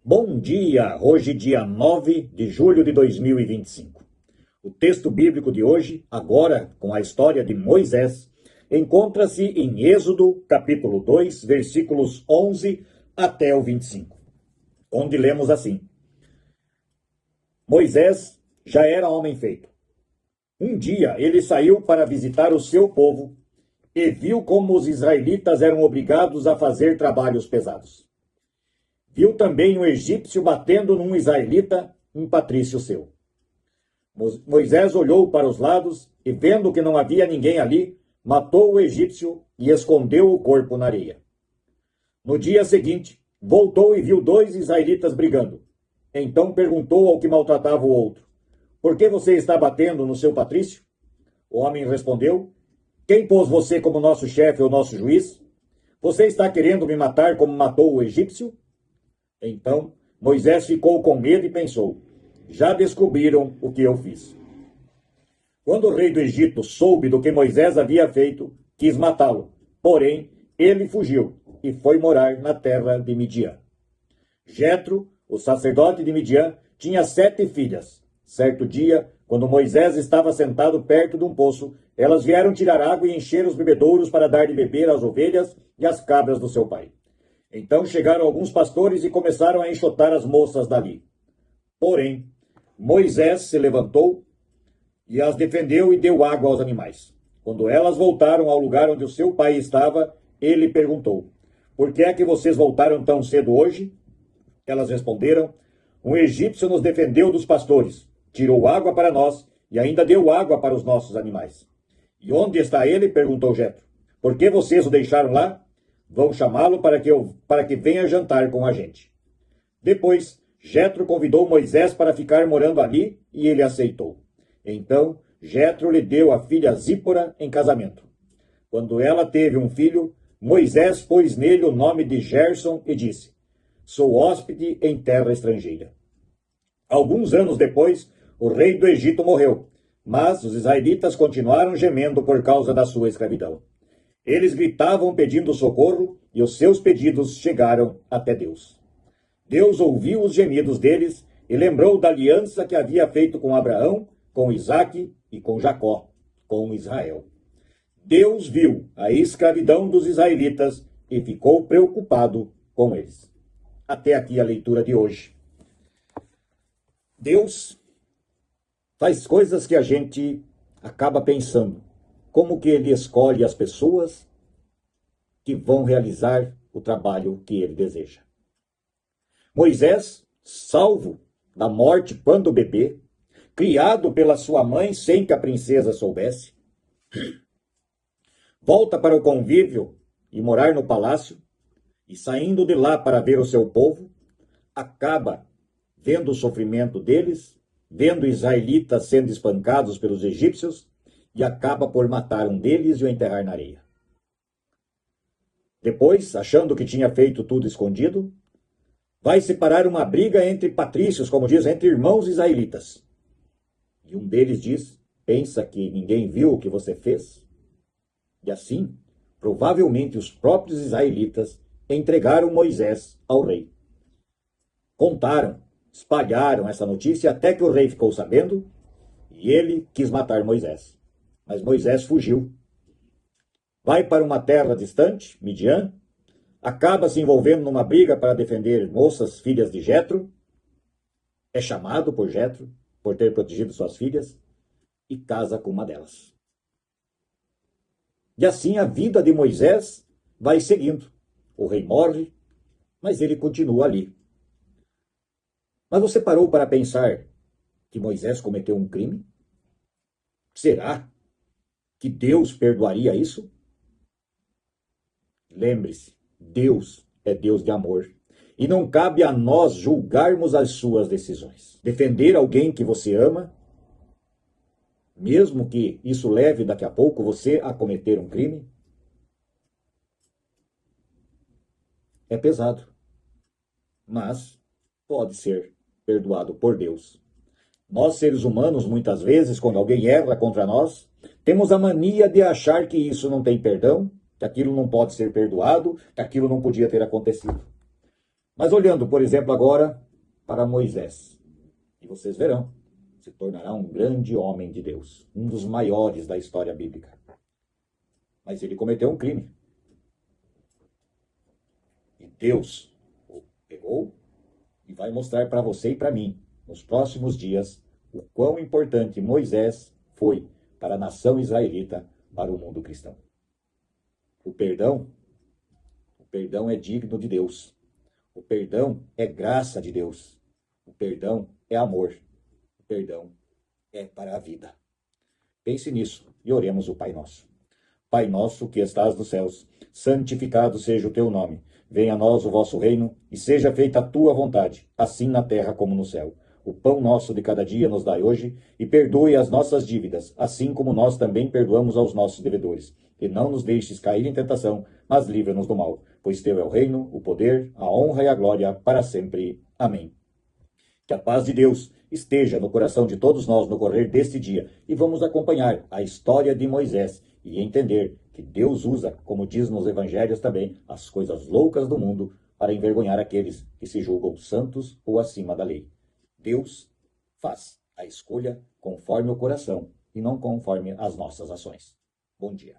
Bom dia! Hoje, dia 9 de julho de 2025. O texto bíblico de hoje, agora com a história de Moisés, encontra-se em Êxodo, capítulo 2, versículos 11 até o 25, onde lemos assim: Moisés já era homem feito. Um dia ele saiu para visitar o seu povo e viu como os israelitas eram obrigados a fazer trabalhos pesados. Viu também um egípcio batendo num israelita, um patrício seu. Moisés olhou para os lados e, vendo que não havia ninguém ali, matou o egípcio e escondeu o corpo na areia. No dia seguinte, voltou e viu dois israelitas brigando. Então perguntou ao que maltratava o outro: Por que você está batendo no seu patrício? O homem respondeu: Quem pôs você como nosso chefe ou nosso juiz? Você está querendo me matar como matou o egípcio? Então Moisés ficou com medo e pensou: Já descobriram o que eu fiz. Quando o rei do Egito soube do que Moisés havia feito, quis matá-lo. Porém, ele fugiu e foi morar na terra de Midian. Jetro, o sacerdote de Midian, tinha 7 filhas. Certo dia, quando Moisés estava sentado perto de um poço, elas vieram tirar água e encher os bebedouros para dar de beber às ovelhas e às cabras do seu pai. Então chegaram alguns pastores e começaram a enxotar as moças dali. Porém, Moisés se levantou e as defendeu e deu água aos animais. Quando elas voltaram ao lugar onde o seu pai estava, ele perguntou: Por que é que vocês voltaram tão cedo hoje? Elas responderam: Um egípcio nos defendeu dos pastores, tirou água para nós e ainda deu água para os nossos animais. E onde está ele? Perguntou Jetro. Por que vocês o deixaram lá? Vão chamá-lo para que venha jantar com a gente. Depois, Jetro convidou Moisés para ficar morando ali e ele aceitou. Então, Jetro lhe deu a filha Zípora em casamento. Quando ela teve um filho, Moisés pôs nele o nome de Gerson e disse: Sou hóspede em terra estrangeira. Alguns anos depois, o rei do Egito morreu, mas os israelitas continuaram gemendo por causa da sua escravidão. Eles gritavam pedindo socorro e os seus pedidos chegaram até Deus. Deus ouviu os gemidos deles e lembrou da aliança que havia feito com Abraão, com Isaque e com Jacó, com Israel. Deus viu a escravidão dos israelitas e ficou preocupado com eles. Até aqui a leitura de hoje. Deus faz coisas que a gente acaba pensando. Como que ele escolhe as pessoas que vão realizar o trabalho que ele deseja. Moisés, salvo da morte quando bebê, criado pela sua mãe sem que a princesa soubesse, volta para o convívio e morar no palácio, e saindo de lá para ver o seu povo, acaba vendo o sofrimento deles, vendo israelitas sendo espancados pelos egípcios, e acaba por matar um deles e o enterrar na areia. Depois, achando que tinha feito tudo escondido, vai separar uma briga entre patrícios, como diz, entre irmãos israelitas. E um deles diz: Pensa que ninguém viu o que você fez? E assim, provavelmente os próprios israelitas entregaram Moisés ao rei. Contaram, espalharam essa notícia até que o rei ficou sabendo e ele quis matar Moisés. Mas Moisés fugiu. Vai para uma terra distante, Midian, acaba se envolvendo numa briga para defender moças, filhas de Jetro, é chamado por Jetro por ter protegido suas filhas e casa com uma delas. E assim a vida de Moisés vai seguindo. O rei morre, mas ele continua ali. Mas você parou para pensar que Moisés cometeu um crime? Será que Deus perdoaria isso? Lembre-se, Deus é Deus de amor. E não cabe a nós julgarmos as suas decisões. Defender alguém que você ama, mesmo que isso leve daqui a pouco você a cometer um crime, é pesado. Mas pode ser perdoado por Deus. Nós, seres humanos, muitas vezes, quando alguém erra contra nós, temos a mania de achar que isso não tem perdão, que aquilo não pode ser perdoado, que aquilo não podia ter acontecido. Mas olhando, por exemplo, agora para Moisés, e vocês verão, se tornará um grande homem de Deus, um dos maiores da história bíblica. Mas ele cometeu um crime. E Deus o pegou e vai mostrar para você e para mim, nos próximos dias, o quão importante Moisés foi para a nação israelita, para o mundo cristão. O perdão é digno de Deus. O perdão é graça de Deus. O perdão é amor. O perdão é para a vida. Pense nisso e oremos o Pai Nosso. Pai nosso que estás nos céus, santificado seja o teu nome. Venha a nós o vosso reino e seja feita a tua vontade, assim na terra como no céu. O pão nosso de cada dia nos dai hoje e perdoe as nossas dívidas, assim como nós também perdoamos aos nossos devedores. E não nos deixes cair em tentação, mas livra-nos do mal. Pois teu é o reino, o poder, a honra e a glória para sempre. Amém. Que a paz de Deus esteja no coração de todos nós no correr deste dia e vamos acompanhar a história de Moisés e entender que Deus usa, como diz nos evangelhos também, as coisas loucas do mundo para envergonhar aqueles que se julgam santos ou acima da lei. Deus faz a escolha conforme o coração e não conforme as nossas ações. Bom dia.